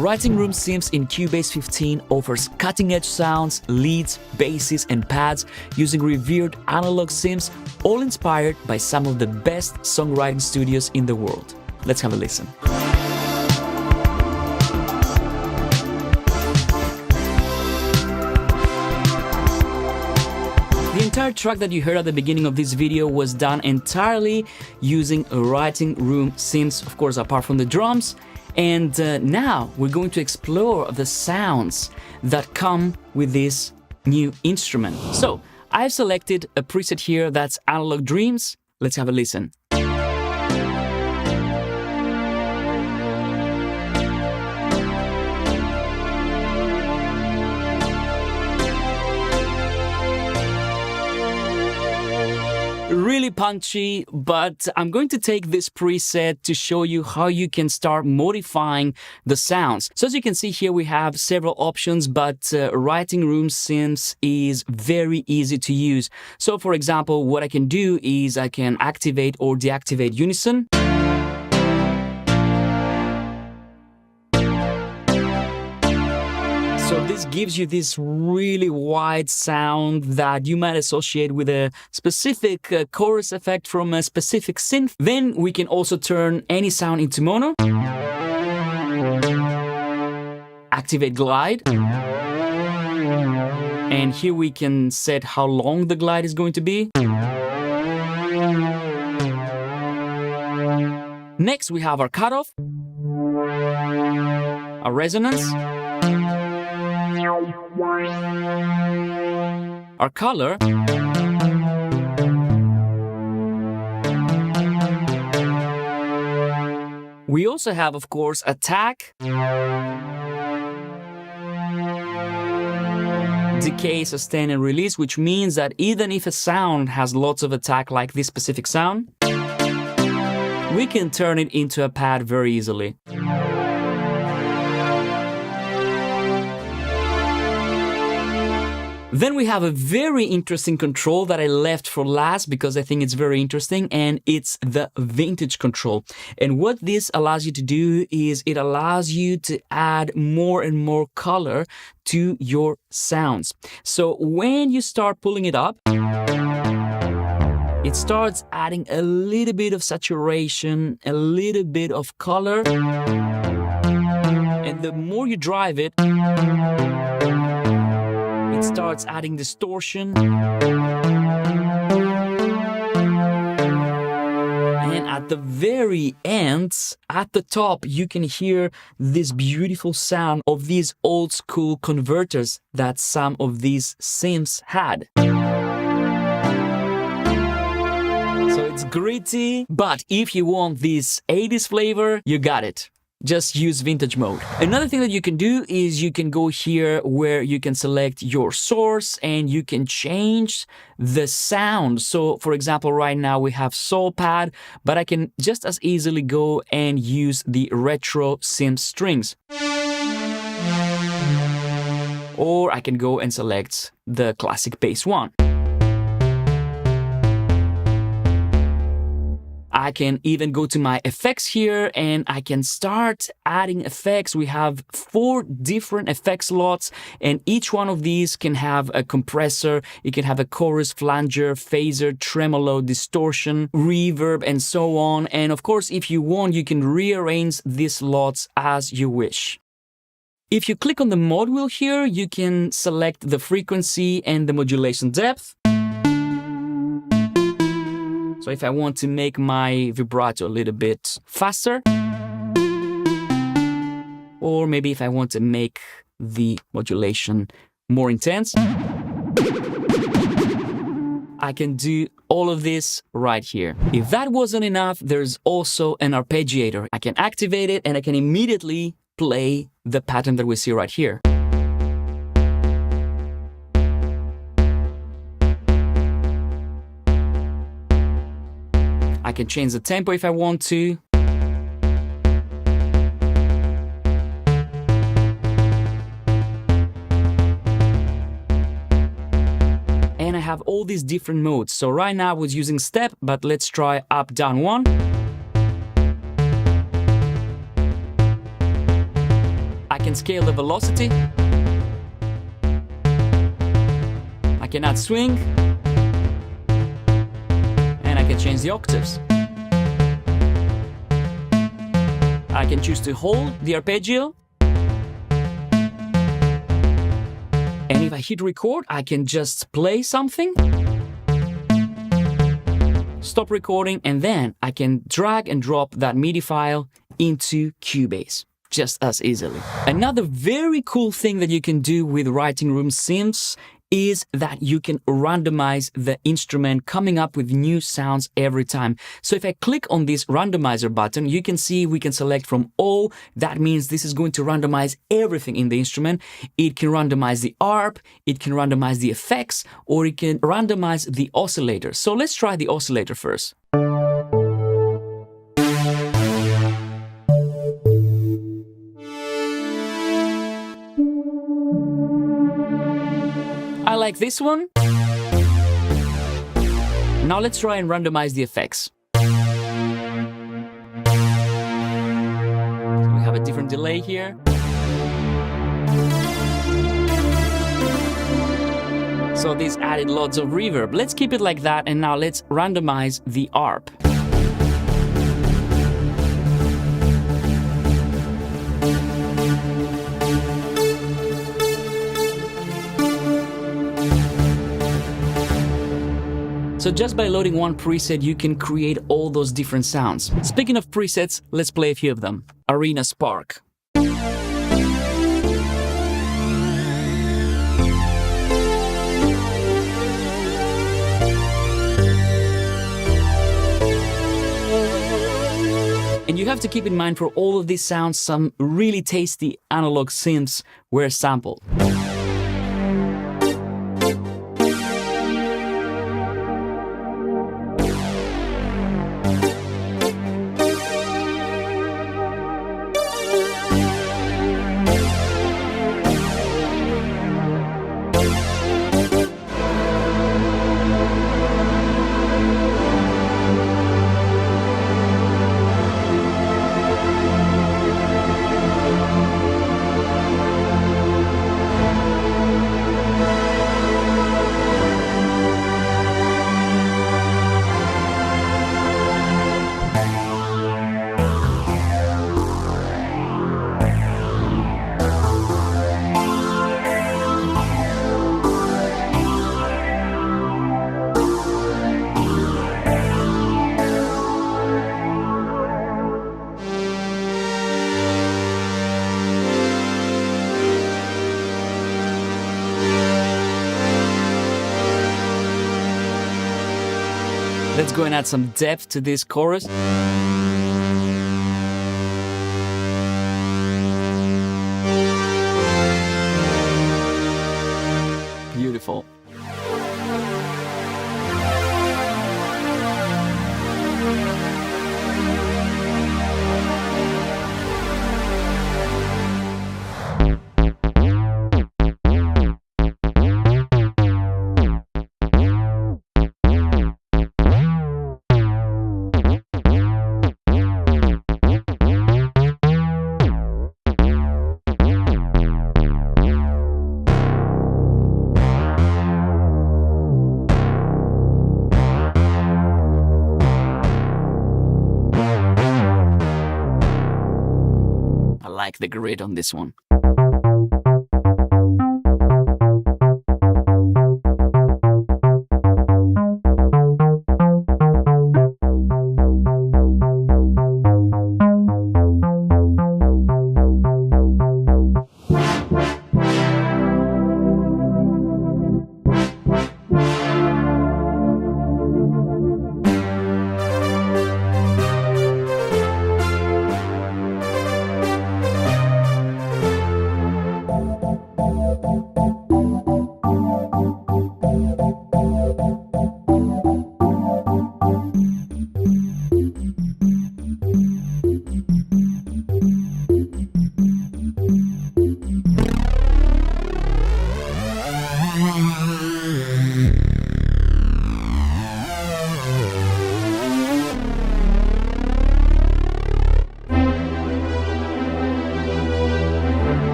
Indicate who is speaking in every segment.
Speaker 1: Writing Room Synths in Cubase 15 offers cutting-edge sounds, leads, basses, and pads using revered analog synths, all inspired by some of the best songwriting studios in the world. Let's have a listen. The entire track that you heard at the beginning of this video was done entirely using Writing Room Synths, of course, apart from the drums. And now we're going to explore the sounds that come with this new instrument. So I've selected a preset here that's Analog Dreams. Let's have a listen. Really punchy, but I'm going to take this preset to show you how you can start modifying the sounds. So as you can see here, we have several options, but Writing Room Synths is very easy to use. So for example, what I can do is I can activate or deactivate unison. So this gives you this really wide sound that you might associate with a specific chorus effect from a specific synth. Then we can also turn any sound into mono. Activate glide. And here we can set how long the glide is going to be. Next we have our cutoff, our resonance, our color, we also have, of course, attack, decay, sustain, and release, which means that even if a sound has lots of attack like this specific sound, we can turn it into a pad very easily. Then we have a very interesting control that I left for last because I think it's very interesting, and it's the vintage control. And what this allows you to do is it allows you to add more and more color to your sounds. So when you start pulling it up, it starts adding a little bit of saturation, a little bit of color. And the more you drive it, it starts adding distortion. And at the very end, at the top, you can hear this beautiful sound of these old school converters that some of these synths had. So it's gritty, but if you want this 80s flavor, you got it. Just use vintage mode. Another thing that you can do is you can go here where you can select your source and you can change the sound. So for example, right now we have Soul Pad, but I can just as easily go and use the retro synth strings. Or I can go and select the classic bass one. I can even go to my effects here and I can start adding effects. We have 4 different effect slots, and each one of these can have a compressor. It can have a chorus, flanger, phaser, tremolo, distortion, reverb, and so on. And of course, if you want, you can rearrange these slots as you wish. If you click on the mod wheel here, you can select the frequency and the modulation depth. So if I want to make my vibrato a little bit faster, or maybe if I want to make the modulation more intense, I can do all of this right here. If that wasn't enough, there's also an arpeggiator. I can activate it and I can immediately play the pattern that we see right here. I can change the tempo if I want to. And I have all these different modes. So right now I was using step, but let's try up, down, one. I can scale the velocity. I can add swing. And I can change the octaves. I can choose to hold the arpeggio. And if I hit record, I can just play something. Stop recording, and then I can drag and drop that MIDI file into Cubase just as easily. Another very cool thing that you can do with writing Room Synths is that you can randomize the instrument, coming up with new sounds every time. So if I click on this randomizer button, you can see we can select from all. That means this is going to randomize everything in the instrument. It can randomize the ARP, it can randomize the effects, or it can randomize the oscillator. So let's try the oscillator first. I like this one. Now let's try and randomize the effects. So we have a different delay here. So this added lots of reverb. Let's keep it like that, and now let's randomize the ARP. So just by loading one preset, you can create all those different sounds. Speaking of presets, let's play a few of them. Arena Spark. And you have to keep in mind, for all of these sounds, some really tasty analog synths were sampled. Let's go and add some depth to this chorus. Beautiful. I like the grid on this one.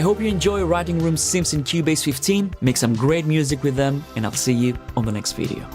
Speaker 1: I hope you enjoy writing Room Synths in Cubase 15, make some great music with them, and I'll see you on the next video.